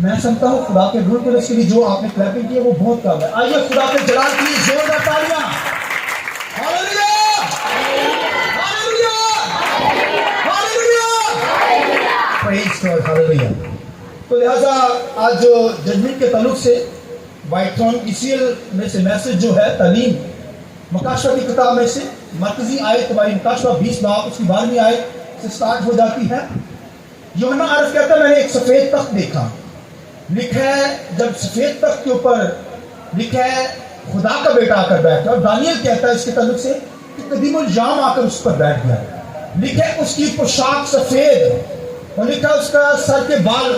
میں سمجھتا ہوں خدا کے گھر کے اس کے لیے جو آپ نے کلیپنگ کی ہے وہ بہت کم ہے. آئیے خدا کے جلال کے لیے زوردار تالیاں. ہاللویا ہاللویا ہاللویا پریز گاڈ ہاللویا. تو لہذا آج جو ججمنٹ کے تعلق سے وائٹ تھرون ECL میں سے میسج جو ہے تعلیم مکاشفہ کی کتاب میں سے مرکزی آیت تمہاری مکاشفہ 20 باب اس کی 12ویں آیت سے سٹارٹ ہو جاتی ہے. یوحنا عرض کہتا ہے میں نے ایک سفید تخت دیکھا. لکھا ہے جب سفید تخت کے اوپر لکھا ہے خدا کا بیٹا آ کر بیٹھا. اور دانیل کہتا ہے اس کے تعلق سے کہ قدیم الجام آ کر اس پر بیٹھ گیا. لکھا ہے اس کی پوشاک سفید اور لکھا اس کا سر کے بال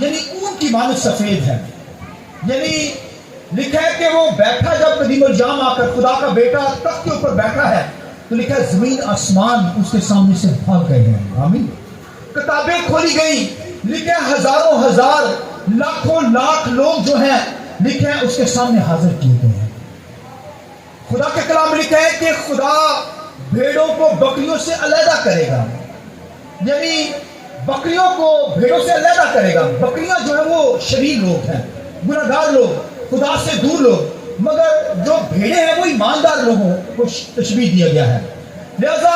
یعنی اون کی مانند سفید ہے. یعنی لکھا ہے کہ وہ بیٹھا جب قدیم الجام آ کر خدا کا بیٹا تخت کے اوپر بیٹھا ہے تو لکھا ہے زمین آسمان اس کے سامنے سے بھاگ گئے ہیں. آمین. کتابیں کھولی گئی. لکھا ہے ہزاروں ہزار لاکھوں لاکھ لوگ جو ہیں لکھا ہے اس کے سامنے حاضر کیے گئے ہیں. خدا کے کلام میں لکھا ہے کہ خدا بھیڑوں کو بکریوں سے علیحدہ کرے گا. یعنی بکریوں کو بھیڑوں سے علیحدہ کرے گا. بکریاں جو ہیں وہ شریر لوگ ہیں, گناہگار لوگ, خدا سے دور لوگ, مگر جو بھیڑیں ہیں وہ ایماندار لوگوں کو تشبیہ دیا گیا ہے. لہذا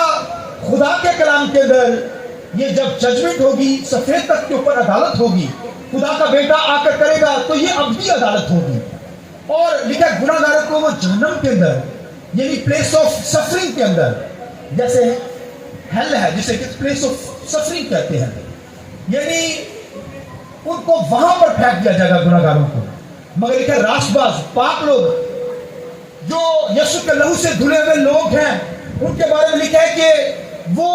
خدا کے کلام کے اندر یہ جب ججمنٹ ہوگی, سفید تخت کے اوپر عدالت ہوگی, خدا کا بیٹا آ کر کرے گا تو یہ ابدی عدالت ہوگی. اور لکھا گناہگاروں کو وہ جہنم کے اندر یعنی پلیس آف سفرنگ کے اندر, جیسے ہیل ہے جسے پلیس آف سفرنگ کہتے ہیں, یعنی ان کو وہاں پر پھینک دیا جائے گا گناہگاروں کو. مگر لکھا راست باز پاک لوگ جو یسوع کے لہو سے دھلے ہوئے لوگ ہیں ان کے بارے میں لکھا ہے کہ وہ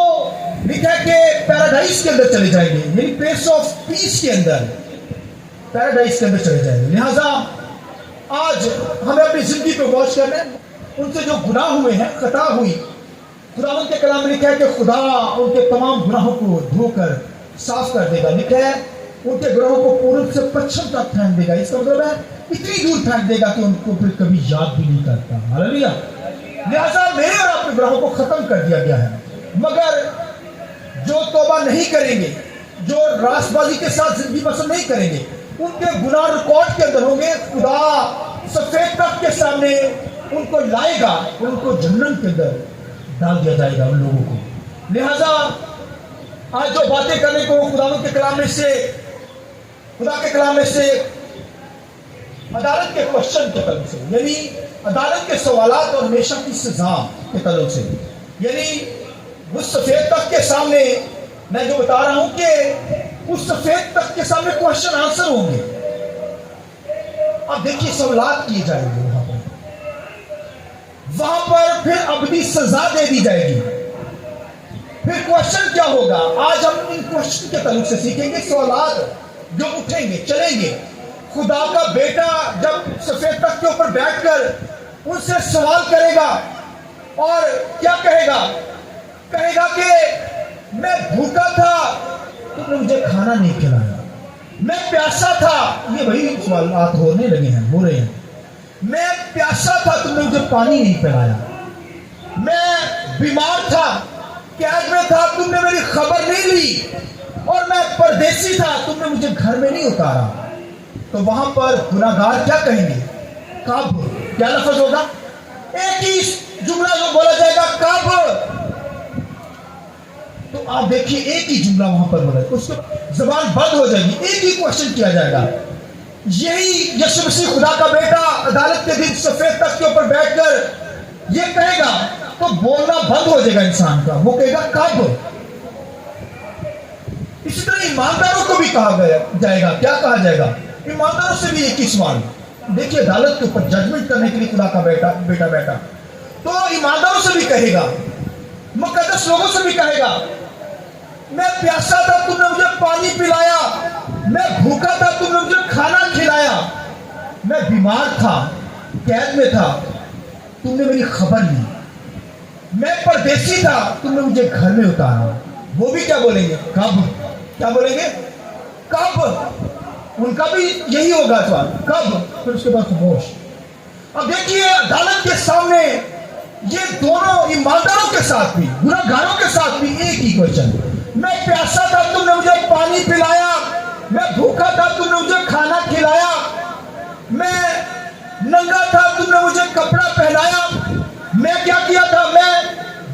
لکھا ہے کہ پیراڈائز کے اندر چلے جائیں گے, یعنی پلیس آف پیس کے اندر, پیراڈائز کے اندر چلے جائیں گے. لہذا آج ہمیں اپنی زندگی پہ غور کرنا ہے. ان سے جو گناہ ہوئے ہیں, خطا ہوئی, خدا ان کے کلام میں لکھا ہے کہ خدا ان کے تمام گناہوں کو دھو کر صاف کر دے گا. لکھا ہے ان کے گناہوں کو پورب سے پچھم تک پھینک دے گا. اس کا مطلب ہے اتنی دور پھینک دے گا کہ ان کو پھر کبھی یاد بھی نہیں کرتا. ہاللویا. لہذا میرے اور آپ کے گناہوں کو ختم کر دیا گیا ہے. مگر جو توبہ نہیں کریں گے, جو راست بازی کے ساتھ زندگی پسند نہیں کریں گے, ان کے گناہ ریکارڈ کے اندر ہوں گے. خدا سفید تخت کے سامنے ان کو لائے گا اور ان کو جہنم کے اندر ڈال دیا جائے گا ان لوگوں کو. لہذا آج جو باتیں کرنے کو خدا کے کلام میں سے عدالت کے کوشچن کے تعلق سے, یعنی عدالت کے سوالات اور ہمیشہ کی سزا کے تعلق سے, یعنی اس سفید تخت کے سامنے میں جو بتا رہا ہوں کہ اس سفید تخت کے سامنے کوشچن آنسر ہوں گے. اب دیکھیے سوالات کیے جائیں گے وہاں پر پھر ابدی سزا دے دی جائے گی. پھر کوشچن کیا ہوگا, آج ہم ان کوشچن کے تعلق سے سیکھیں گے. سوالات جو اٹھیں گے چلیں گے. خدا کا بیٹا جب سفید تخت کے اوپر بیٹھ کر ان سے سوال کرے گا اور کیا کہے گا کہ میں بھوکا تھا تم نے مجھے کھانا نہیں کھلایا, میں پیاسا تھا, یہ وہی سوالات ہونے لگے ہیں, ہو رہے ہیں. میں پیاسا تھا تم نے مجھے پانی نہیں پلایا, میں بیمار تھا, قید میں تھا, تم نے میری خبر نہیں لی, اور میں پردیسی تھا, تم نے مجھے گھر میں نہیں اتارا. تو وہاں پر گناہگار کیا کہیں گے؟ کب. کیا لفظ ہوگا؟ ایک ہی جملہ جو بولا جائے گا, کب. تو آپ دیکھیے ایک ہی جملہ وہاں پر بولا, اس کو زبان بند ہو جائے گی, ایک ہی کوشچن کیا جائے گا. یہی یسوع مسیح خدا کا بیٹا عدالت کے دن سفید تخت کے اوپر بیٹھ کر یہ کہے گا تو بولنا بند ہو جائے گا انسان کا. وہ کہے گا کب. اسی طرح ایمانداروں کو بھی کہا جائے گا. کیا کہا جائے گا؟ ایمانداروں سے بھی ایک ہی سوال. دیکھیے عدالت کے اوپر ججمنٹ کرنے کے لیے خدا کا بیٹا بیٹا تو ایمانداروں سے بھی کہے گا, مقدس لوگوں سے بھی کہے گا, میں پیاسا تھا تم نے مجھے پانی پلایا, میں بھوکا تھا تم نے مجھے کھانا کھلایا, میں بیمار تھا, قید میں تھا, تم نے میری خبر لی, میں پردیسی تھا, تم نے مجھے گھر میں اتارا. وہ بھی کیا بولیں گے؟ کب. کیا بولیں گے؟ کب. ان کا بھی یہی ہوگا سوال, کب. پھر اس کے بعد خاموش. اب دیکھیے عدالت کے سامنے یہ دونوں ایمانداروں کے ساتھ بھی گناہگاروں کے ساتھ بھی ایک ہی کوشچن, میں پیاسا تھا تم نے مجھے پانی پلایا, میں بھوکا تھا تم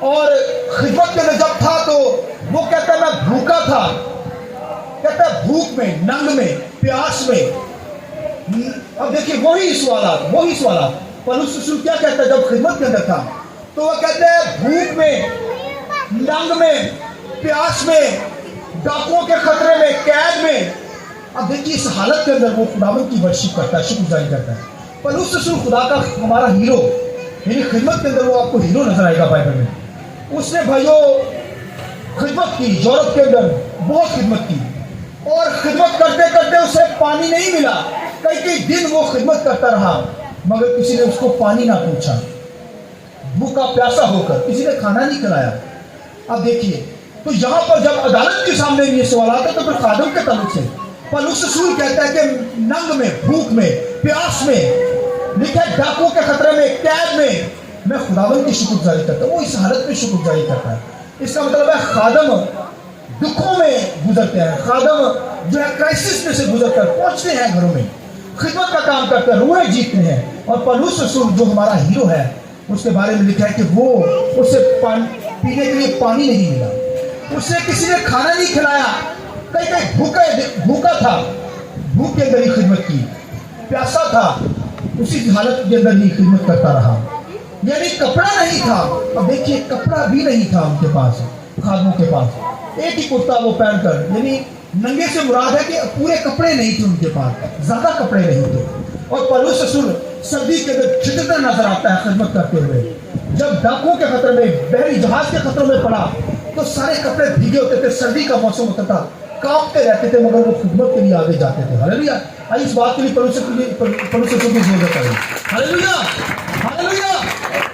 اور خدمت کے اندر جب تھا تو وہ کہتا ہے میں بھوکا تھا، کہتا ہے بھوک میں، ننگ میں، پیاس میں. اب دیکھیے وہی سوالات پولس رسول کیا کہتا ہے جب خدمت کے اندر تھا، تو وہ کہتا ہے بھوک میں، ننگ میں، پیاس میں، ڈاکوؤں کے خطرے میں، قید میں. اب دیکھیے اس حالت کے اندر وہ خداوند کی ورشپ کرتا ہے، شکر گزاری کرتا ہے. پولس رسول خدا کا ہمارا ہیرو، یعنی خدمت کے اندر وہ آپ کو ہیرو نظر آئے گا بائبل میں. اس نے بھائیو خدمت کی، یورپ کے اندر بہت خدمت کی، اور خدمت کرتے کرتے اسے پانی نہیں ملا. کئی دن وہ خدمت کرتا رہا مگر کسی نے اس کو پانی نہ پوچھا. بھوکا پیاسا ہو کر کسی نے کھانا نہیں کھلایا. اب دیکھیے تو یہاں پر جب عدالت کے سامنے یہ سوالات ہے تو پھر خادم کے تعلق سے پولس رسول کہتا ہے کہ ننگ میں، بھوک میں، پیاس میں، لکھا ہے ڈاکو کے خطرے میں، قید میں خداوند کی شکر گزاری کرتا ہوں. وہ اس حالت میں شکر گزاری کرتا ہے. اس کا مطلب ہے خادم دکھوں میں گزرتے ہیں، خادم جو ہے کرائسس میں سے گزر کر پہنچتے ہیں گھروں میں، خدمت کا کام کرتے ہیں، روحیں جیتتے ہیں. اور پولس رسول جو ہمارا ہیرو ہے اس کے بارے میں لکھا ہے کہ وہ اسے پینے کے لیے پانی نہیں ملا، اسے کسی نے کھانا نہیں کھلایا، کئی بھوکا تھا، بھوک کے اندر ہی خدمت کی، پیاسا تھا، اسی حالت کے اندر ہی خدمت کرتا رہا. یعنی کپڑا نہیں تھا. اب دیکھیے کپڑا بھی نہیں تھا ان کے پاس، خادموں کے پاس. ایک ہی کرتا وہ پہن کر، یعنی ننگے سے مراد ہے کہ پورے کپڑے نہیں تھے ان کے پاس، زیادہ کپڑے نہیں تھے. اور پولس رسول سردی کے اندر چھٹکتا نظر آتا ہے خدمت کرتے ہوئے. جب ڈاکوؤں کے خطرے میں، بحری جہاز کے خطروں میں پڑا تو سارے کپڑے بھیگے ہوتے تھے، سردی کا موسم ہوتا تھا، کانپتے رہتے تھے مگر وہ خدمت کے لیے آگے جاتے تھے. ہاللیلویا. آئیے اس بات کے لیے پولس رسول کی ضرورت ہے. ہاللیلویا ہاللیلویا.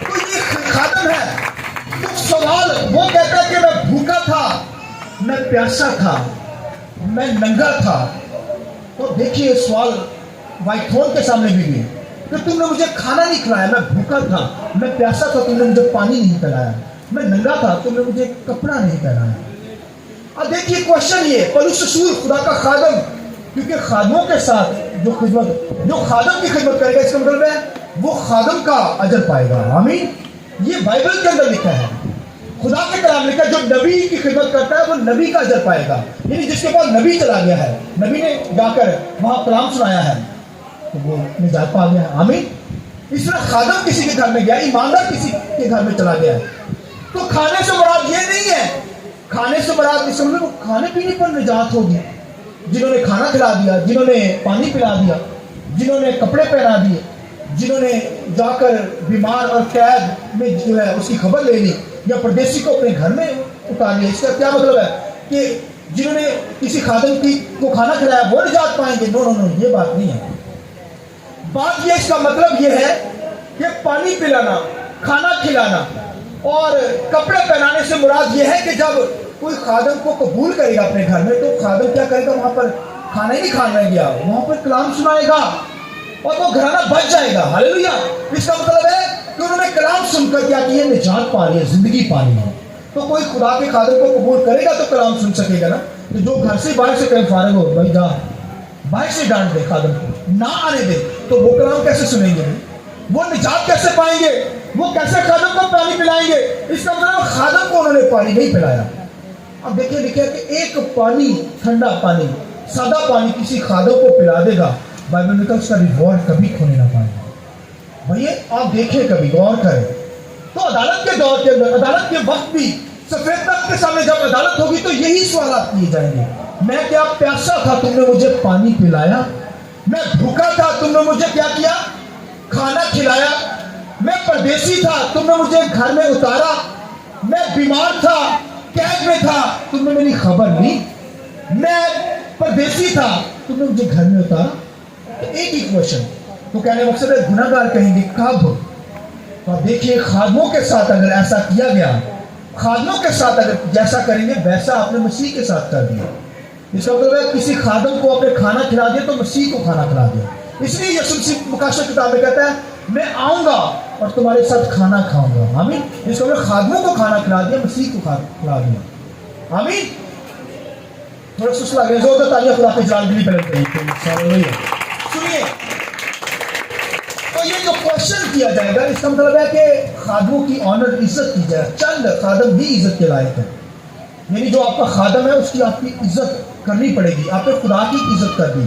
تو یہ خادم ہے. تو سوال وہ کہتا ہے کہ میں بھوکا تھا، میں پیاسا تھا، میں ننگا تھا. تو دیکھیے سوال وائٹ تھرون کے سامنے بھی کہ تم نے مجھے کھانا نہیں کھلایا. میں بھوکا تھا، میں پیاسا تھا، تم نے مجھے پانی نہیں پلایا. میں ننگا تھا، تم نے مجھے کپڑا نہیں پہنایا. اب دیکھیے کوشچن یہ پولس رسول خدا کا خادم، کیونکہ خادموں کے ساتھ جو خادم کی خدمت کرے گا اس کا مطلب ہے وہ خادم کا اجر پائے گا. آمین. یہ بائبل کے اندر لکھا ہے، خدا کے کلام لکھا ہے. جو نبی کی خدمت کرتا ہے وہ نبی کا اجر پائے گا. یعنی جس کے پاس نبی چلا گیا ہے، نبی نے جا کر وہاں کلام سنایا ہے تو وہ نجات پا گیا. آمین. اس طرح خادم کسی کے گھر میں گیا، ایماندار کسی کے گھر میں چلا گیا ہے تو کھانے سے مراد یہ نہیں ہے، کھانے سے مراد اس میں وہ کھانے پینے پر نجات ہوگی. جنہوں نے کھانا کھلا دیا، جنہوں نے پانی پلا دیا، جنہوں نے کپڑے پہنا دیے، جنہوں نے جا کر بیمار اور قید میں جو ہے اس کی خبر لے لی یا پردیسی کو اپنے گھر میں اتار لیا. اس کا کیا مطلب ہے کہ جنہوں نے کسی خادم کو کھانا کھلایا وہ نجات پائیں گے؟ نو نو نو، یہ بات نہیں ہے. بات یہ، اس کا مطلب یہ ہے کہ پانی پلانا، کھانا کھلانا اور کپڑے پہنانے سے مراد یہ ہے کہ جب کوئی خادم کو قبول کرے گا اپنے گھر میں تو خادم کیا کرے گا؟ وہاں پر کھانا ہی نہیں کھانے گیا، وہاں پر کلام سنائے گا اور وہ گھرانہ بچ جائے گا. ہاللیلویا. اس کا مطلب ہے کہ انہوں نے کلام سن کر کیا کیا؟ نجات پا لی ہے، زندگی پا لی ہے. تو کوئی خدا کے خادم کو قبول کرے گا تو کلام سن سکے گا نا. تو جو گھر سے باہر سے کہیں فارغ ہو، بھائی جا باہر سے ڈانٹ دے، خادم کو نہ آنے دے، تو وہ کلام کیسے سنیں گے؟ وہ نجات کیسے پائیں گے؟ وہ کیسے خادم کو پانی پلائیں گے؟ اس کا مطلب خادم کو انہوں نے پانی نہیں پلایا. اب دیکھیے لکھا کہ ایک پانی، ٹھنڈا پانی، سادہ پانی کسی خادم کو پلا دے گا، بائبل میں کہا اس کا ریوارڈ کبھی کھونے نہ پائے گا. بھائی آپ دیکھیں، کبھی غور کریں. تو عدالت کے دور کے اندر، عدالت کے وقت بھی سفید تخت کے سامنے جب عدالت ہوگی تو یہی سوالات کیے جائیں گے. میں کیا پیاسا تھا، تم نے مجھے پانی پلایا؟ میں بھوکا تھا، تم نے مجھے کیا کیا؟ کھانا کھلایا؟ میں پردیسی تھا، تم نے مجھے گھر میں اتارا؟ میں بیمار تھا، قید میں تھا، تم نے میری خبر لی؟ میں پردیسی تھا، تم نے مجھے گھر میں اتارا؟ ایک ہی کوشچن. تو کہنے مقصد ہے گناہگار کہیں گے کب؟ تو آپ دیکھیے خادموں کے ساتھ اگر ایسا کیا گیا، خادموں کے ساتھ اگر جیسا کریں گے ویسا آپ نے مسیح کے ساتھ کر دیا. اس کا مطلب ہے کسی خادم کو آپ نے کھانا کھلا دیا تو مسیح کو کھانا کھلا دیا. اس لیے یسوع مسیح مکاشفہ کتاب میں کہتا ہے میں آؤں گا اور تمہارے ساتھ کھانا کھاؤں گا. آمین. اس کا مطلب خادموں کو کھانا کھلا دیا، مسیح کو کھلا دیا. آمین. تھوڑا سسلا گیا، زور سے تالیاں خدا کے جلال کے لیے پہلے سنیے. تو یہ جو کوشچن کیا جائے گا، اس کا مطلب ہے کہ خادموں کی آنر عزت کی جائے. چند خادم ہی عزت کے لائق ہیں، یعنی جو آپ کا خادم ہے اس کی آپ کی عزت کرنی پڑے گی. آپ نے خدا کی عزت کر دی،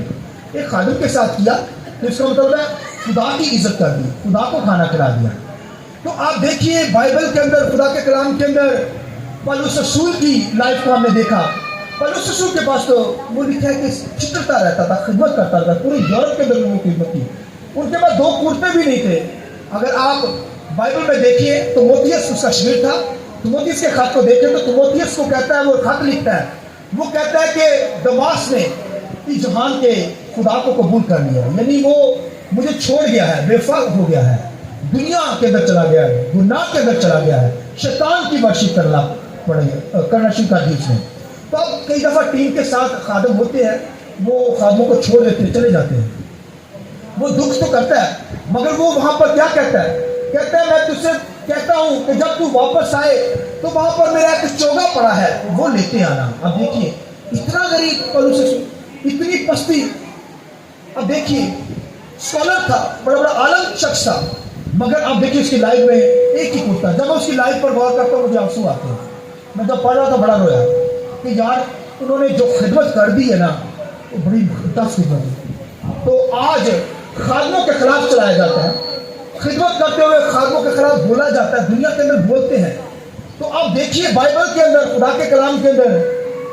ایک خادم کے ساتھ کیا تو اس کا مطلب ہے خدا کی عزت کر دی، خدا کو کھانا کھلا دیا. تو آپ دیکھیے بائبل کے اندر، خدا کے کلام کے اندر پولس رسول کی لائف کو ہم نے دیکھا. پولس رسول کے پاس تو وہ لکھا ہے کہ چترتا رہتا تھا، خدمت کرتا تھا، پورے یورپ کے اندر وہ خدمت کی. ان کے پاس 2 کرتے بھی نہیں تھے. اگر آپ بائبل میں دیکھیے تو تیموتھیوس اس کا شاگرد تھا. تیموتھیوس کے خط کو دیکھیں تو تیموتھیوس کو کہتا ہے، وہ خط لکھتا ہے، وہ کہتا ہے کہ دماس نے اس جہان کے خدا کو قبول کر لیا، یعنی وہ مجھے چھوڑ گیا ہے، بے فرق ہو گیا ہے، دنیا کے اندر چلا گیا ہے، گناہ کے اندر چلا گیا ہے، شیطان کی ورشی کرنا شروع کر دی اس نے. تو اب کئی دفعہ ٹیم کے ساتھ خادم ہوتے ہیں، وہ خادموں کو چھوڑ دیتے ہیں، چلے جاتے ہیں. وہ دکھ تو کرتا ہے، مگر وہ وہاں پر کیا کہتا ہے؟ کہتا ہے میں تجھ سے کہتا ہوں کہ جب تو واپس آئے تو وہاں پر میرا ایک چوگا پڑا ہے، وہ لیتے آنا. اب دیکھیے اتنا غریب پولس رسول، اتنی پستی. اب دیکھیے اسکالر تھا، بڑا بڑا عالم شخص تھا، مگر اب دیکھیے اس کی لائف میں ایک ہی کرتا. جب میں اس کی لائف پر غور کرتا ہوں مجھے آنسو آتے ہیں. میں جب پڑھ رہا تھا بڑا رویا کہ یار انہوں نے جو خدمت کر دی ہے نا وہ بڑی ٹف خدمت ہے. تو آج خادموں کے خلاف چلایا جاتا ہے، خدمت کرتے ہوئے خادموں کے خلاف بولا جاتا ہے، دنیا کے اندر بولتے ہیں. تو اب دیکھیے بائبل کے اندر، خدا کے کلام کے اندر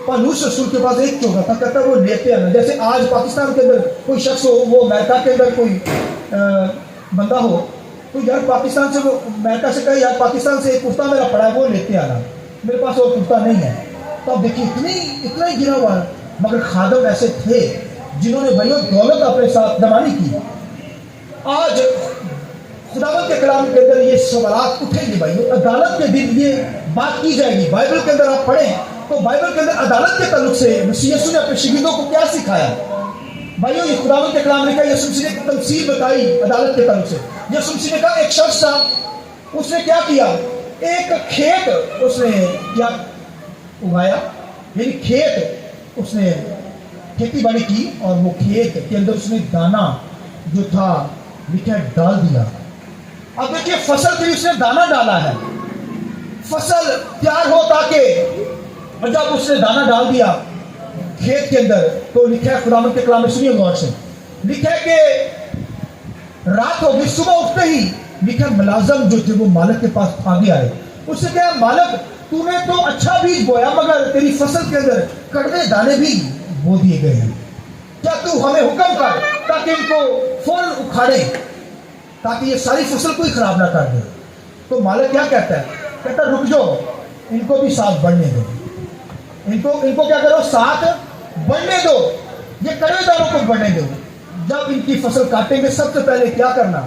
پولس رسول کے پاس ایک چوگا تھا، کہتا ہے وہ لیتے آنا. جیسے آج پاکستان کے اندر کوئی شخص ہو، وہ امریکہ کے اندر کوئی بندہ ہو تو یار پاکستان سے، وہ امریکہ سے کہے یار پاکستان سے ایک کرتا میرا پڑا ہے وہ لیتے آنا، میرے پاس اور کرتا نہیں ہے. تو اب دیکھیے اتنا ہی گرا ہوا ہے. مگر خادم ایسے تھے جنہوں نے بھائیوں دولت اپنے ساتھ دمانی کی. آج خداوند کے کلام کے اندر یہ سوالات اٹھیں گے بھائیوں، عدالت کے دن یہ بات کی جائے گی. بائبل کے اندر آپ پڑھیں تو بائبل کے اندر عدالت کے تعلق سے مسیح یسوع نے اپنے شاگردوں کو کیا سکھایا بھائیوں؟ یہ خداوند کے کلام نے کہا، یسوع مسیح نے ایک تمثیل بتائی عدالت کے تعلق سے. یسوع مسیح نے کہا ایک شخص تھا، اس نے کیا کیا؟ ایک کھیت اس نے کیا اگایا، یعنی کھیت اس نے کھیتی باڑی کی، اور وہ کھیت کے اندر اس نے دانا جو تھا لکھا ڈال دیا. اب دیکھیے فصل کے لیے اس نے دانا ڈالا ہے، فصل تیار ہو تاکہ، اور جب اس نے دانا ڈال دیا کھیت کے اندر تو لکھا ہے خداوند کے کلام میں، سنیے غور سے، لکھا ہے کہ رات ہو گئی، صبح اٹھتے ہی لکھا ملازم جو تھے وہ مالک کے پاس آگے آئے. اس سے کہا مالک تو نے تو اچھا بیج بویا مگر تیری فصل کے اندر کڑوے دانے بھی بو دیے گئے ہیں، کیا تو ہمیں حکم کر تاکہ ان کو فوراً اکھاڑے تاکہ یہ ساری فصل کو ہی خراب نہ کر دے. تو مالک کیا کہتا ہے؟ کہتا ہے رک جاؤ، ان کو بھی ساتھ بڑھنے دو، ان کو کیا کرو؟ ساتھ بڑھنے دو، یہ کڑوے دانوں کو بڑھنے دو. جب ان کی فصل کاٹیں گے سب سے پہلے کیا کرنا؟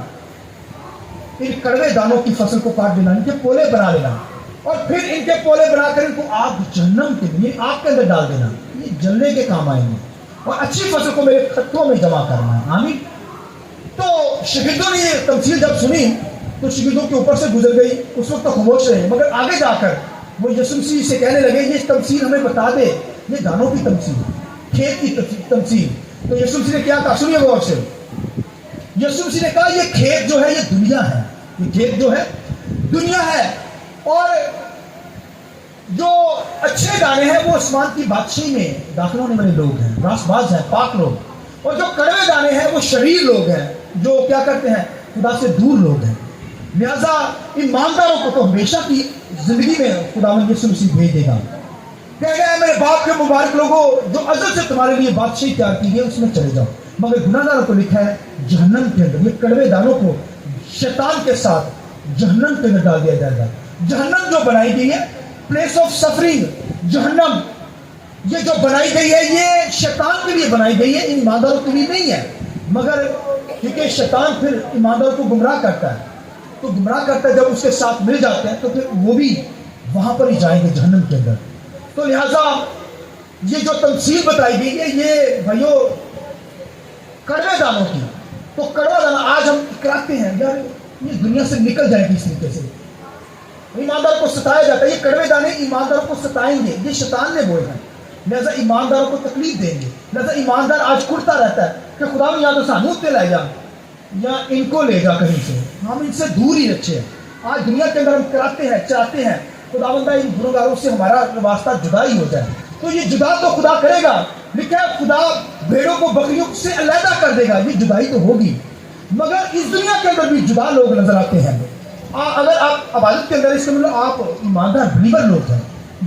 ان کڑوے دانوں کی فصل کو کاٹ دینا، ان کے پولے بنا لینا، اور پھر ان کے پولے بنا کر ان کو آگ جہنم کے لیے آگ کے اندر ڈال دینا، یہ جلنے کے کام آئیں گے، اور اچھی فصل کو میرے کھتوں میں جمع کرنا ہے. آمین. تو شاگردوں نے یہ تمثیل جب سنی تو شاگردوں کے اوپر سے گزر گئی. اس وقت تو خاموش رہے، مگر آگے جا کر وہ یسوع مسیح سے کہنے لگے یہ تمثیل ہمیں بتا دے، یہ دانوں کی تمثیل، کھیت کی تمثیل. تو یسوع مسیح نے کیا کہا؟ سنیے غور سے. یسوع مسیح نے کہا یہ کھیت جو ہے یہ دنیا ہے، یہ کھیت جو ہے دنیا ہے، اور جو اچھے دانے ہیں وہ آسمان کی بادشاہی میں داخل ہونے والے لوگ ہیں، راست باز ہیں، پاک لوگ. اور جو کڑوے دانے ہیں وہ شریر لوگ ہیں، جو کیا کرتے ہیں؟ خدا سے دور لوگ ہیں. لہذا ایمانداروں کو تو ہمیشہ کی زندگی میں خداوند یسوع مسیح بھیج دے گا. کہہ گیا میرے باپ کے مبارک لوگوں، جو ازل سے تمہارے لیے بادشاہی تیار کی گئی اس میں چلے جاؤ. مگر گناہ گاروں کو لکھا ہے جہنم کے اندر، یہ کڑوے دانوں کو شیطان کے ساتھ جہنم کے اندر ڈال دیا جائے گا. جہنم جو بنائی گئی ہے، پلیس آف سفرنگ، جہنم یہ جو بنائی گئی ہے یہ شیطان کے لیے بنائی گئی ہے، ایمانداروں کے لیے نہیں ہے. مگر کیونکہ شیطان پھر ایمانداروں کو گمراہ کرتا ہے، تو گمراہ کرتا ہے، جب اس کے ساتھ مل جاتے ہیں تو پھر وہ بھی وہاں پر ہی جائیں گے جہنم کے اندر. تو لہٰذا یہ جو تمثیل بتائی گئی ہے یہ بھائیوں کڑوے دانوں کی. تو کڑوا دانا آج ہم اکراتے ہیں یار یہ دنیا سے نکل جائے گی اس طریقے سے. ایماندار کو ستایا جاتا ہے، یہ کڑوے دانے ایمانداروں کو ستائیں گے، یہ شیطان نے بوئے ہیں، لہذا ایمانداروں کو تکلیف دیں گے. لہذا ایماندار آج کھڑتا رہتا ہے کہ خدا یا تو سانو تے لے جا، یا ان کو لے جا کہیں سے، ہم ان سے دور ہی رکھے. آج دنیا کے اندر ہم کراتے ہیں، چاہتے ہیں خداوندہ ان گنہگاروں سے ہمارا واسطہ جدا ہی ہو جائے. تو یہ جدا تو خدا کرے گا، لکھا ہے خدا بھیڑوں کو بکریوں سے علیحدہ کر دے گا. یہ جدائی تو ہوگی، مگر اس دنیا کے اندر بھی جدا لوگ نظر آتے ہیں. اگر آپ عبادت کے اندر، اس کا مطلب آپ ایماندار بلیور لوگ ہیں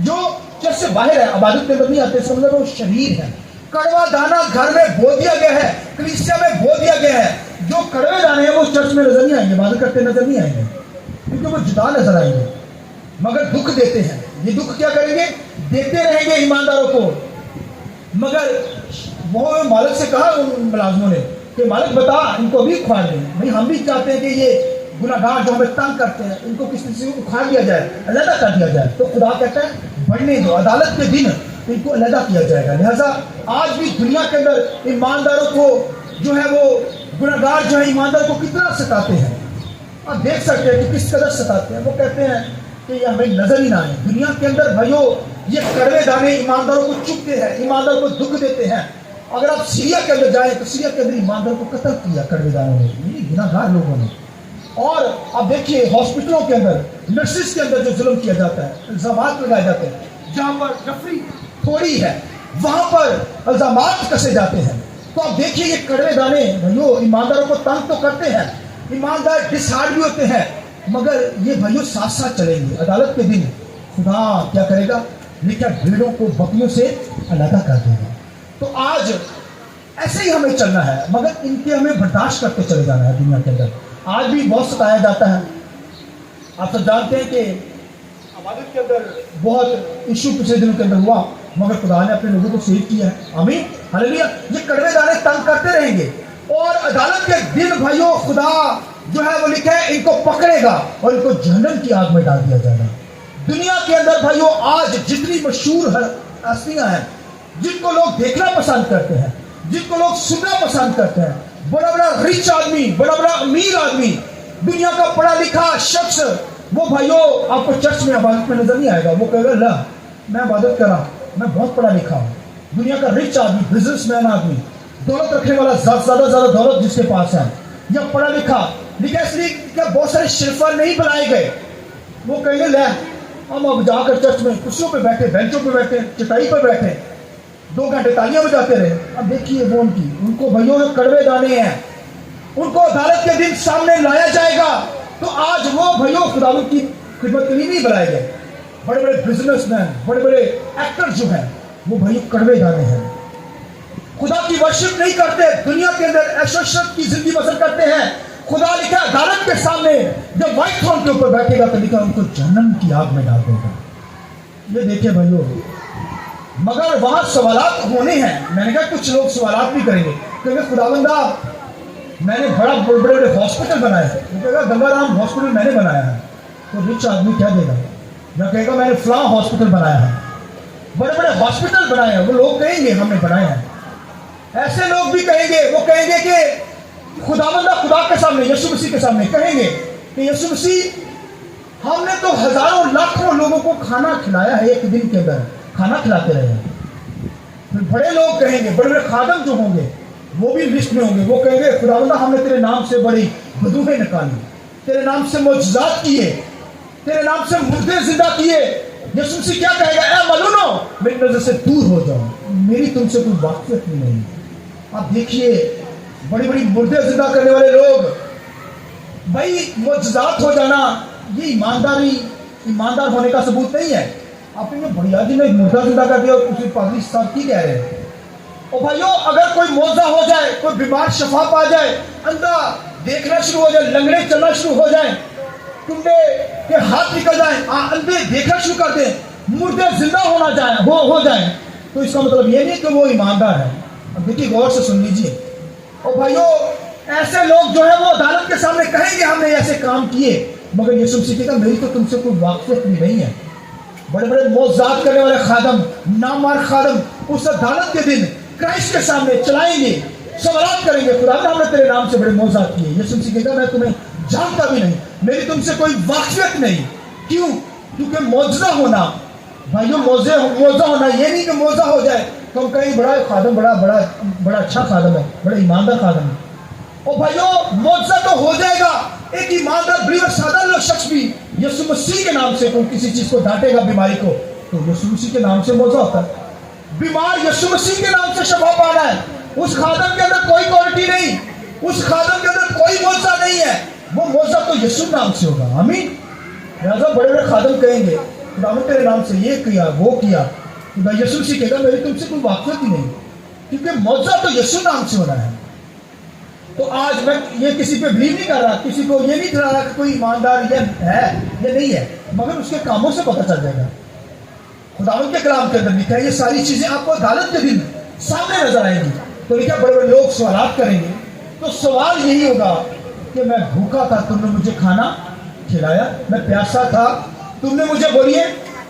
جو چرچ سے باہر ہے، عبادت کے اندر نہیں آتے، اس کا مطلب وہ شریر ہے. کڑوا دانا گھر میں بو دیا گیا ہے، کلیسیا میں بو دیا گیا ہے. جو کڑوے دانے ہیں وہ چرچ میں نظر نہیں آئیں گے، عبادت کرتے نظر نہیں آئیں گے، کیونکہ وہ جدا نظر آئیں گے، مگر دکھ دیتے ہیں. یہ دکھ کیا کریں گے؟ دیتے رہیں گے ایمانداروں کو. مگر وہ مالک سے کہا ان ملازموں نے کہ مالک بتا ان کو بھی اکھاڑ دیں. بھائی ہم بھی چاہتے ہیں کہ یہ گناہگار جو ہمیں تنگ کرتے ہیں ان کو کسی سے اکھاڑ دیا جائے، علیحدہ کر دیا جائے. تو خدا کہتا ہے بڑھنے دو، عدالت کے دن ان کو علیحدہ کیا جائے گا. لہذا آج بھی دنیا کے اندر ایمانداروں کو جو ہے وہ گناہگار جو ہے ایماندار کو کتنا ستاتے ہیں. آپ دیکھ سکتے ہیں کہ کس قدر ستاتے ہیں. وہ کہتے ہیں کہ یہ ہمیں نظر ہی نہ آئے. دنیا کے اندر بھائیو یہ کڑوے دانے ایمانداروں کو چبھتے ہیں، ایمانداروں کو دکھ دیتے ہیں. اگر آپ سیریا کے اندر جائیں تو سیریا کے اندر ایماندار کو قتل کیا کڑوے دانوں نے، یعنی گناہگار لوگوں نے. اور آپ دیکھیے ہاسپٹلوں کے اندر، نرسز کے اندر جو ظلم کیا جاتا ہے، الزامات لگائے جاتے ہیں. جہاں پر رفری تھوڑی ہے وہاں پر الزامات کسے جاتے ہیں. تو آپ دیکھیے یہ کڑوے دانے بھائیو ایمانداروں کو تنگ تو کرتے ہیں، ایماندار ڈس ہارڈ بھی ہوتے ہیں، مگر یہ بھائیو ساتھ ساتھ چلیں گے. عدالت کے دن خدا کیا کرے گا؟ لکھا بھیڑوں کو بکریوں سے علیحدہ کر دے گا. تو آج ایسے ہی ہمیں چلنا ہے، مگر ان کے ہمیں برداشت کرتے چلے جانا ہے. دنیا کے اندر آج بھی بہت ستایا جاتا ہے. آپ سب جانتے ہیں کہ عبادت کے اندر بہت ایشو پچھلے دنوں کے اندر ہوا، مگر خدا نے اپنے لوگوں کو سیو کیا ہے. آمین ہلیلویا. یہ کڑوے دانے تنگ کرتے رہیں گے، اور عدالت کے دن بھائیو خدا جو ہے وہ لکھا ہے ان کو پکڑے گا اور ان کو جہنم کی آگ میں ڈال دیا جائے گا. دنیا کے اندر بھائیو آج جتنی مشہور ہستیاں ہیں جن کو لوگ دیکھنا پسند کرتے ہیں، جن کو لوگ سننا پسند کرتے ہیں، بڑا بڑا ریچ آدمی، بڑا بڑا امیر آدمی، دنیا کا پڑھا لکھا شخص، وہ بھائیو آپ کو چرچ میں عبادت میں نظر نہیں آئے گا. وہ کہے گا لا میں عبادت کر رہا، میں بہت پڑھا لکھا ہوں. دنیا کا ریچ آدمی، بزنس مین آدمی، دولت رکھنے والا، زیادہ دولت جس کے پاس ہے، یا پڑھا لکھا، لیکن اس لیے کہ بہت سارے شرفا نہیں بنائے گئے، وہ کہیں گے لے ہم اب جا کر چرچ میں کرسیوں پہ بیٹھے، بینچوں پہ بیٹھے، چٹائی پہ بیٹھے، 2 گھنٹے تالیاں بجاتے رہے. اب دیکھیے وہ ان کو بھائیوں میں کڑوے دانے ہیں، ان کو عدالت کے دن سامنے لایا جائے گا. تو آج وہ بھائیوں خداوند کی خدمت کے لیے نہیں بنائے گئے. بڑے بڑے بزنس مین، بڑے بڑے ایکٹر جو ہیں وہ بھائیوں کڑوے دانے ہیں، خدا کی ورشپ نہیں کرتے، دنیا کے اندر عیش و عشرت کی زندگی بسر کرتے ہیں. خدا لکھا عدالت کے سامنے جب وائٹ تھرون کے اوپر بیٹھے گا تو لکھا ان کو جہنم کی آگ میں ڈال دے گا. یہ دیکھیں بھائیوں، مگر وہاں سوالات ہونے ہیں. میں نے کہا کچھ لوگ سوالات بھی کریں گے، کیونکہ خداوندہ میں نے بڑے بڑے ہاسپٹل بنائے ہیں. وہ کہے گا گنگا رام ہاسپٹل میں نے بنایا ہے. تو رچ آدمی کیا دے گا؟ یا کہے گا میں نے فلاں ہاسپٹل بنایا ہے. بڑے بڑے ہاسپٹل بنائے ہیں، وہ لوگ کہیں گے ہم نے بنائے ہیں. ایسے لوگ بھی کہیں گے، وہ کہیں گے کہ خداوندہ خدا کے سامنے، یسوع مسیح کے سامنے کہیں گے کہ یسوع مسیح ہم نے تو ہزاروں لاکھوں لوگوں کو کھانا کھلایا ہے، ایک دن کے اندر کھانا کھلاتے رہے ہیں. پھر بڑے لوگ کہیں گے، بڑے بڑے خادم جو ہوں گے وہ بھی لسٹ میں ہوں گے، وہ کہیں گے خداوندہ ہم نے تیرے نام سے بڑی بدوہیں نکالی، تیرے نام سے معجزات کیے، تیرے نام سے مردے زندہ کیے. یسوع مسیح کیا کہے گا؟ اے ملونو میری نظر سے دور ہو جاؤ، میری تم سے کوئی واقفیت ہی نہیں. آپ دیکھیے بڑی بڑی مردے زندہ کرنے والے لوگ، بھائی معجزات ہو جانا یہ ایماندار ہونے کا ثبوت نہیں ہے. آپ نے بڑھیا جی نے مردہ زندہ کر دیا اور کسی پادری صاحب کی کہہ رہے ہیں. اور بھائیو اگر کوئی معجزہ ہو جائے، کوئی بیمار شفا پا جائے، اندھا دیکھنا شروع ہو جائے، لنگڑے چلنا شروع ہو جائیں، ٹنڈے کے ہاتھ نکل جائیں، اندھے دیکھنا شروع کر دیں، مردے زندہ ہو جائیں، تو اس کا مطلب یہ نہیں کہ وہ ایماندار ہے. اب دیکھیے غور سے سن لیجیے. اور بھائیو ایسے لوگ جو ہے وہ عدالت کے سامنے کہیں گے ہم نے ایسے کام کیے، مگر یسوع مسیح کہا میری تو تم سے کوئی واقفیت بھی نہیں ہے. بڑے بڑے معجزات کرنے والے خادم، نامور خادم اس عدالت کے دن کرائسٹ کے سامنے چلائیں گے، سوالات کریں گے خدا ہم نے تیرے نام سے بڑے معجزات کیے. یسوع مسیح کہا میں تمہیں جانتا بھی نہیں، میری تم سے کوئی واقفیت نہیں. کیوں؟ کیونکہ معجزہ ہونا بھائیو، معجزہ ہونا یہ نہیں کہ معجزہ ہو جائے تو ہم کہیں بڑا خادم بڑا اچھا خادم ہے، بڑا ایماندار خادم ہے. اور بھائیوں معجزہ تو ہو جائے گا. ایک ایماندار بلیور سادہ لوگ شخص بھی یسوع مسیح کے نام سے کوئی کسی چیز کو ڈانٹے گا بیماری کو تو یسوع مسیح کے نام سے معجزہ ہوتا ہے. بیمار یسوع مسیح کے نام سے شفا پانا ہے. اس خادم کے اندر کوئی کوالٹی نہیں, اس خادم کے اندر کوئی معجزہ نہیں ہے, وہ معجزہ تو یسوع نام سے ہوگا. آمین. لہٰذا بڑے بڑے خادم کہیں گے خدا نے تیرے نام سے یہ کیا وہ کیا, خدا یسوع مسیح کہے گا میری تم سے کوئی واقفیت ہی نہیں, کیونکہ معجزہ تو یسوع نام سے ہونا ہے. تو آج میں یہ کسی پہ بلیو نہیں کر رہا, کسی کو یہ نہیں کہہ رہا کہ کوئی ایماندار یہ ہے یہ نہیں ہے, مگر اس کے کاموں سے پتہ چل جائے گا. خداوند کے کلام کے اندر لکھا ہے یہ ساری چیزیں آپ کو عدالت کے دن سامنے نظر آئیں گی. تو لکھا بڑے بڑے لوگ سوالات کریں گے, تو سوال یہی ہوگا کہ میں بھوکا تھا تم نے مجھے کھانا کھلایا, میں پیاسا تھا تم نے مجھے بولیے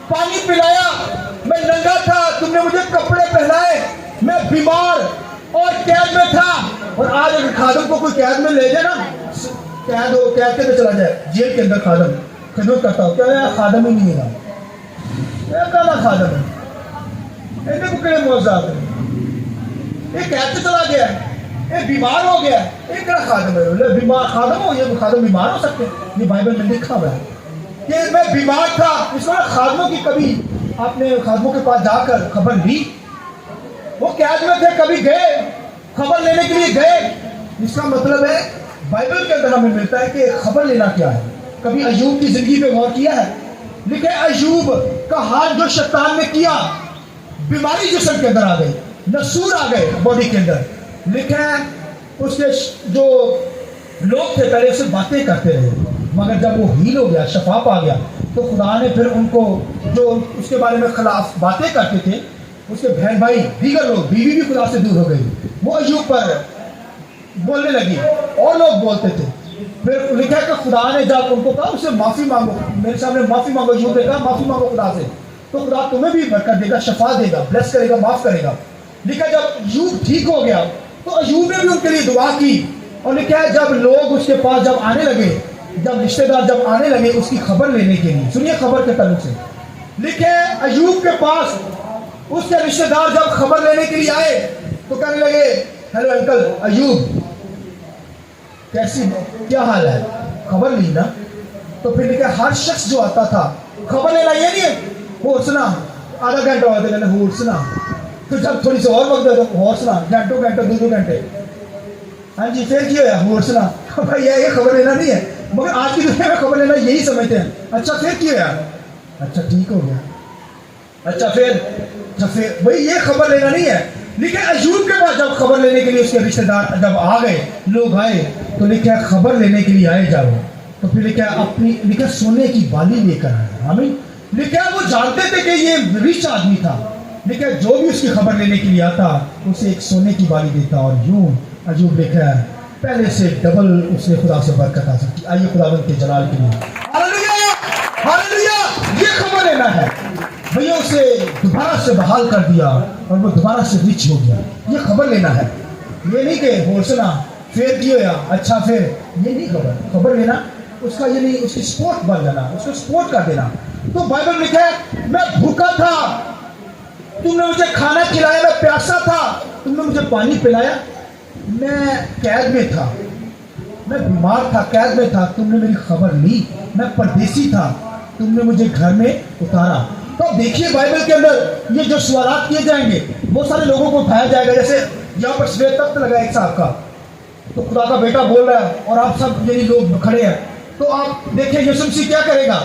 پانی پلایا, میں ننگا تھا تم نے مجھے کپڑے پہنائے, میں بیمار اور قید میں تھا. اور آج اگر خادم کو کوئی قید میں لے جائے نا, قید ہو قید کے اندر چلا جائے, جیل کے اندر خادم خدمت کرتا ہو, کیا خادم ہی نہیں ہے, کہنا خادم ہے, ایسے کو کڑے معجزات ہیں. ایک قید سے چلا گیا ہے, ایک بیمار ہو گیا ہے, ایک کڑا خادم ہے. بیمار خادم ہو, یہ خادم بیمار ہو سکتے ہیں, یہ بائبل میں لکھا ہوا ہے کہ میں بیمار تھا. اس میں خادموں کی کبھی آپ نے خادموں کے پاس جا کر خبر لی؟ وہ قید میں تھے, کبھی گئے خبر لینے کے لیے گئے؟ اس کا مطلب ہے بائبل کے اندر ہمیں ملتا ہے کہ خبر لینا کیا ہے. کبھی ایوب کی زندگی پہ غور کیا ہے؟ لکھے ایوب کا حال جو شیطان نے کیا, بیماری جسم کے اندر آ گئی, نسور آ گئے باڈی کے اندر. لکھے اس کے جو لوگ تھے پہلے اسے باتیں کرتے رہے, مگر جب وہ ہیل ہو گیا, شفا پا گیا, تو خدا نے پھر ان کو جو اس کے بارے میں خلاف باتیں کرتے تھے, اس کے بہن بھائی دیگر لوگ, بیوی بھی خدا سے دور ہو گئی, وہ ایوب پر بولنے لگی اور لوگ بولتے تھے. پھر لکھا کہ خدا نے جب ان کو کہا اسے معافی مانگو, میرے سامنے معافی مانگو, ایوب نے کہا معافی مانگو خدا سے, تو خدا تمہیں بھی برکت دے گا, شفا دے گا, بلیس کرے گا, معاف کرے گا. لکھا جب ایوب ٹھیک ہو گیا تو ایوب نے بھی ان کے لیے دعا کی, اور لکھا ہے جب لوگ اس کے پاس جب آنے لگے, جب رشتے دار جب آنے لگے اس کی خبر لینے کے لیے, سنیے خبر کے تعلق سے, لکھے ایوب کے پاس اس کے رشتے دار جب خبر لینے کے لیے آئے تو کہنے لگے ہیلو انکل ایوب کیسی کیا حال ہے, خبر لی نا. تو پھر لکھے ہر شخص جو آتا تھا خبر لینا, یہ نہیں ہے ہو سنا آدھا گھنٹہ ہوتا کہنے ہو سنا, پھر جب تھوڑی سی اور وقت دے تو ہو سنا گھنٹوں گھنٹے 2 گھنٹے, ہاں جی پھر کیا ہوا ہو سنا. بھائی یہ خبر لینا نہیں ہے, مگر آج کی دنیا میں خبر لینا یہی سمجھتے ہیں. اچھا پھر کیا ہوا, اچھا ٹھیک ہو گیا, اچھا پھر بھائی یہ خبر لینا نہیں ہے. لیکن ایوب کے پاس جب خبر لینے کے لیے اس کے رشتے دار جب آ گئے, لوگ آئے, تو لکھا خبر لینے کے لیے آئے جاؤ, تو پھر لکھا اپنی لکھا سونے کی بالی لے کر آئے. ہمیں لکھا وہ جانتے تھے کہ یہ رچ آدمی تھا, لکھا جو بھی اس کی خبر لینے کے لیے آتا اسے ایک سونے کی بالی دیتا, اور یوں ایوب لکھا پہلے سے ڈبل اس نے خدا سے برکت حاصل کی. آئیے خداوند کے جلال کے لیے ہاللویا ہاللویا. یہ خبر لینا ہے بھیا, اسے دوبارہ سے بحال کر دیا اور وہ دوبارہ سے رچ ہو گیا. یہ خبر لینا ہے, یہ نہیں کہ ہو سنا پھر کی ہوا اچھا پھر, یہ نہیں خبر لینا اس کا, یہ نہیں اس کی سپورٹ بن جانا, اس کو سپورٹ کر دینا. تو بائبل لکھا ہے میں بھوکا تھا تم نے مجھے کھانا کھلایا, میں پیاسا تھا تم نے مجھے پانی پلایا, میں قید میں تھا, میں بیمار تھا قید میں تھا تم نے میری خبر لی, میں پردیسی تھا تم نے مجھے گھر میں اتارا. تو دیکھیے بائبل کے اندر یہ جو سوالات کیے جائیں گے بہت سارے لوگوں کو اٹھایا جائے گا. جیسے یہاں پر سویت تخت لگا ایک صاحب کا, تو خدا کا بیٹا بول رہا ہے اور آپ سب یعنی لوگ کھڑے ہیں, تو آپ دیکھیں یسوع مسیح کیا کرے گا,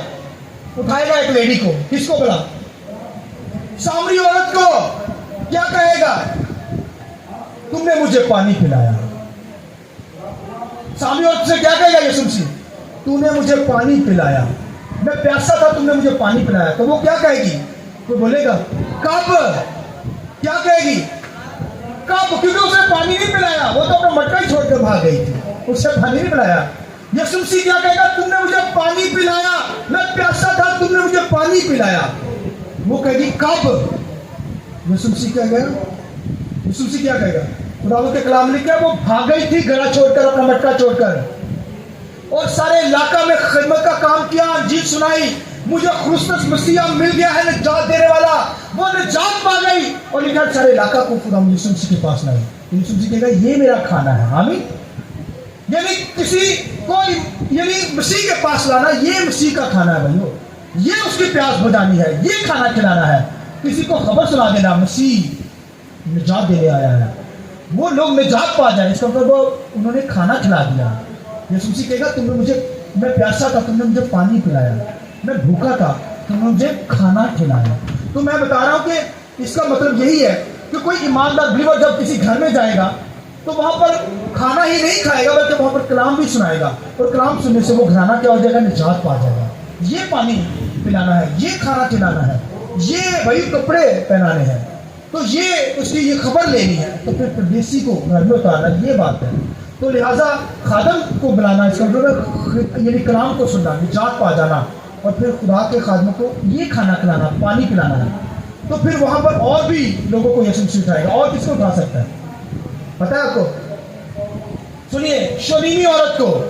اٹھائے گا ایک لیڈی کو, کس کو بلا, سامری عورت کو, کیا کہے گا تم نے مجھے پانی پلایا. سامری عورت سے کیا کہے گا یسوع مسیح, تو نے مجھے پانی پلایا, میں پیاسا تھا تم نے مجھے پانی پلایا. تو وہ کیا کہے گی, وہ بولے گا کب, کیا کہے گی کب, کیونکہ اسے پانی نہیں پلایا, وہ تو اپنا مٹکا ہی چھوڑ کر بھاگ گئی تھی, اسے پانی نہیں پلایا. یسوع مسیح کیا کہے گا, تم نے مجھے پانی پلایا, میں پیاسا تھا تم نے مجھے پانی پلایا. وہ کہے گی کب, یسوع مسیح کیا کہے گا, یسوع مسیح کیا کہے گا, خدا کے کلام لکھا ہے وہ بھاگ گئی تھی گڑا چھوڑ کر, اپنا مٹکا چھوڑ کر, اور سارے علاقہ میں خدمت کا کام کیا, انجیل سنائی, مجھے خرسطس مسیح مل گیا ہے نجات دینے والا, وہ نجات پا گئی, اور لکھا سارے علاقہ کو خدا یسوع مسیح کے پاس لائے. یسوع مسیح کہے گا یہ میرا کھانا ہے. آمین. کسی کو یعنی مسیح کے پاس لانا، یہ مسیح کا کھانا ہے بھائیو، یہ اس کی پیاس بجانی ہے، یہ کھانا کھلانا ہے۔ کسی کو خبر سنا دینا مسیح نجات دینے آیا ہے، وہ لوگ نجات پا جائیں، اس کا مطلب انہوں نے کھانا کھلا دیا۔ یسوع مسیح کہے گا تم نے مجھے، میں پیاسا تھا تم نے مجھے پانی پلایا، میں بھوکا تھا تم نے مجھے کھانا کھلایا۔ تو میں بتا رہا ہوں کہ اس کا مطلب یہی ہے کہ کوئی ایماندار بلیور جب کسی گھر میں جائے گا تو وہاں پر کھانا ہی نہیں کھائے گا بلکہ وہاں پر کلام بھی سنائے گا، اور کلام سننے سے وہ گھرانہ کیا ہو جائے گا، نجات پا جائے گا۔ یہ پانی پلانا ہے، یہ کھانا کھلانا ہے، یہ وہی کپڑے پہنانے ہیں، تو یہ اس کی یہ خبر لینی ہے، تو پھر پردیسی کو گھر میں اتارنا، یہ بات ہے۔ تو لہٰذا خادم کو بلانا، اس کا مطلب یعنی کلام کو سننا، نجات پا جانا، اور پھر خدا کے خادموں کو یہ کھانا کھلانا، پانی پلانا ہے۔ تو پھر وہاں پر اور بھی لوگوں کو یسوع مسیح اٹھائے گا، اور کس کو اٹھا سکتا ہے پتہ ہے آپ کو؟ سنیے، شلیمی عورت کو،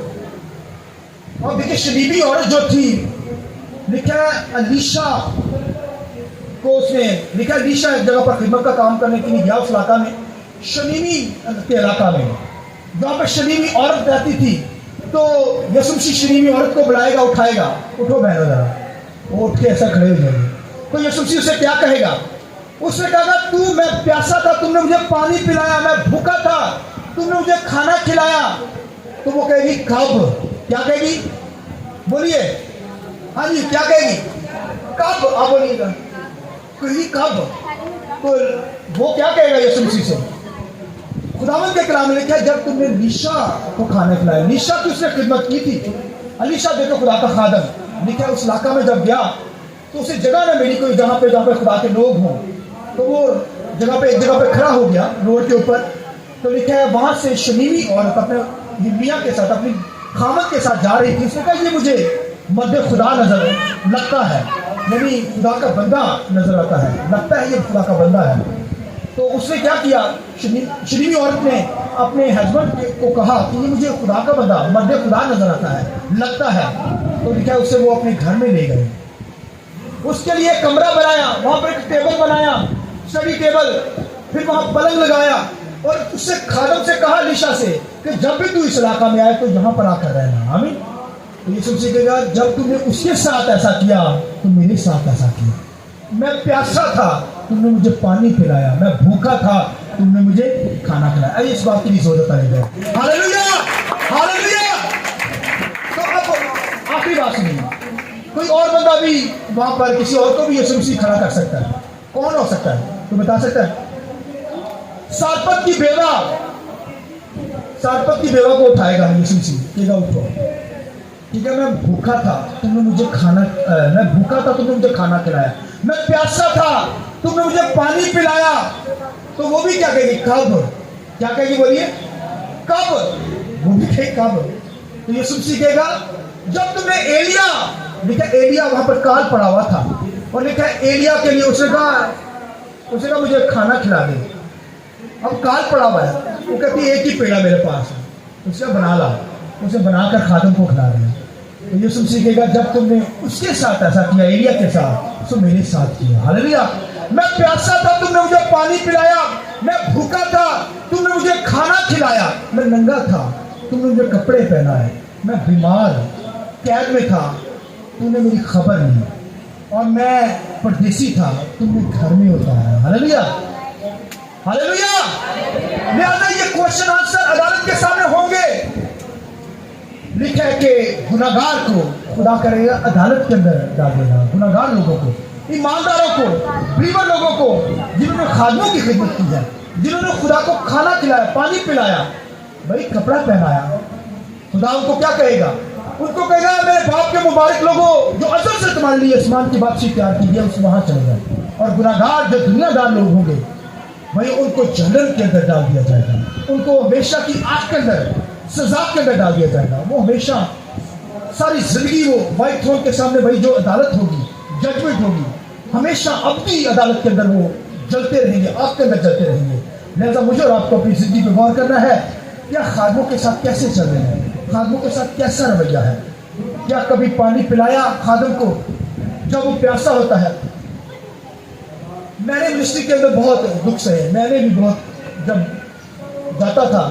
اور دیکھیے شلیمی عورت جو تھی، لکھا ہے الیشا کو، اس نے لکھا ہے الیشا ایک جگہ پر خدمت کا کام کرنے کے لیے گیا اس علاقہ میں، شلیمی کے علاقہ میں، جہاں پہ شلیمی عورت رہتی تھی۔ تو یسوع مسیح شلیمی عورت کو بلائے گا، اٹھائے گا، اٹھو بہنوں ذرا، وہ اٹھ کے ایسا کھڑے ہو جائیں گے۔ تو یسوع مسیح اسے کیا کہے گا؟ اس نے کہا تو میں پیاسا تھا تم نے مجھے پانی پلایا، میں بھوکا تھا تم نے مجھے کھانا کھلایا۔ تو وہ کہے گی کب؟ کیا کہے گی؟ بولیے، ہاں جی کیا کہے گی؟ کب؟ آپ بولیے گا کب؟ تو وہ کیا کہے گا یسوع مسیح سے؟ خداوند کے کلام میں لکھا ہے جب تم نے الیشا کو کھانا کھلایا، الیشا کی اس نے خدمت کی تھی۔ الیشا دیکھو خدا کا خادم، لکھا ہے اس علاقہ میں جب گیا تو اسے جگہ نہ ملی کوئی جہاں پہ خدا کے لوگ ہوں، تو وہ جگہ پہ ایک جگہ پہ کھڑا ہو گیا روڈ کے اوپر۔ تو لکھا ہے وہاں سے شلیمی عورت اپنے میاں کے ساتھ، اپنی خامد کے ساتھ جا رہی تھی۔ اس نے کہا یہ مجھے مرد خدا نظر لگتا ہے، یعنی خدا کا بندہ نظر آتا ہے، لگتا ہے یہ خدا کا بندہ ہے۔ تو اس نے کیا کیا، شلیمی عورت نے اپنے ہسبینڈ کو کہا کہ یہ مجھے خدا کا بندہ، مرد خدا نظر آتا ہے، لگتا ہے۔ تو لکھا ہے اسے وہ اپنے گھر میں لے گئے، اس کے لیے کمرہ بنایا، وہاں پر ایک ٹیبل بنایا، اسٹڈی ٹیبل، پھر وہاں پلنگ لگایا، اور اس سے خادم سے کہا الیشا سے کہ جب بھی تو اس علاقہ میں آئے تو یہاں پر آ کر رہنا۔ آمین۔ تو یسوع سے کہے گا جب تم نے اس کے ساتھ ایسا کیا تو میرے ساتھ ایسا کیا۔ میں پیاسا تھا تم نے مجھے پانی پلایا، میں بھوکا تھا تم نے مجھے کھانا کھلایا۔ اس بات کی بھی ضرورت آ گئی۔ ہاللیلویا، ہاللیلویا۔ تو اب آخری بات سنیے، کوئی اور بندہ بھی وہاں پر کسی اور کو بھی یسوع مسیح کھڑا کر سکتا ہے۔ کون ہو سکتا ہے؟ تو بتا سکتا ہے؟ سارپت کی بیوہ، سارپت کی بیوہ کو اٹھائے گا یسوع مسیح، کہے گا اٹھو، ٹھیک ہے میں بھوکا تھا تم نے مجھے کھانا کھلایا، میں پیاسا تھا تم نے مجھے پانی پلایا۔ تو وہ بھی کیا کہے گی؟ کب؟ کیا کہے گی؟ بولیے کب؟ وہ بھی کہے کب؟ تو یسوع مسیح کہے گا جب تم نے ایلیا، لکھا ایلیا وہاں پر کال پڑا ہوا تھا، اور لکھا ایلیا کے لیے اس نے کہا مجھے کھانا کھلا دے، اب کال پڑا ہوا ہے، وہ کہتی ایک ہی پیڑا میرے پاس ہے، اس نے بنا لا، اسے بنا کر خادم کو کھلا دیا۔ تو یسوع مسیح کہے گا جب تم نے اس کے ساتھ ایسا کیا، ایلیا کے ساتھ، تو میرے ساتھ کیا۔ ہاللیلویا۔ میں پیاسا تھا تم نے مجھے پانی پلایا، میں بھوکا تھا تم نے مجھے کھانا کھلایا، میں ننگا تھا تم نے مجھے کپڑے پہنائے، میں بیمار قید میں تھا تم نے میری خبر لی، اور میں پردیسی تھا تم نے گھر میں اتارا۔ ہاللیلویا، ہاللیلویا۔ لہذا یہ کوشچن آنسر عدالت کے سامنے ہوں گے۔ لکھا ہے کہ گناہگار کو خدا کرے گا عدالت کے اندر ڈال دے گا، گناہگار لوگوں کو، ایمانداروں کو، بلیور لوگوں کو، جنہوں نے خادموں کی خدمت کی ہے، جنہوں نے خدا کو کھانا کھلایا، پانی پلایا، بھائی کپڑا پہنایا۔ خدا ان کو کیا کہے گا؟ ان کو کہے گا میرے باپ کے مبارک لوگوں جو ازل سے تمہارے لیے آسمان کی بادشاہی تیار کی ہے، اس وہاں چلے جائے۔ اور گناہگار جو دنیا دار لوگ ہوں گے بھائی ان کو جہنم کے اندر ڈال دیا جائے گا، ان کو ہمیشہ کی آگ کے اندر، سزا کے اندر ڈال دیا جائے گا۔ وہ ہمیشہ ساری زندگی وہ وائٹ تھرون کے سامنے بھائی جو عدالت ہوگی، ججمنٹ ہوگی، ہمیشہ اپنی عدالت کے اندر وہ جلتے رہیں گے، آگ کے اندر جلتے رہیں گے۔ لہذا مجھے اور آپ کو اپنی زندگی پہ غور کرنا ہے، کیا خادموں کے ساتھ کیسے چل رہے ہیں، خادموں کے ساتھ کیسا رویہ ہے؟ کیا کبھی پانی پلایا خادم کو جب وہ پیاسا ہوتا ہے؟ میں نے منسٹری کے اندر بہت دکھ سہے، میں نے بھی بہت جب جاتا تھا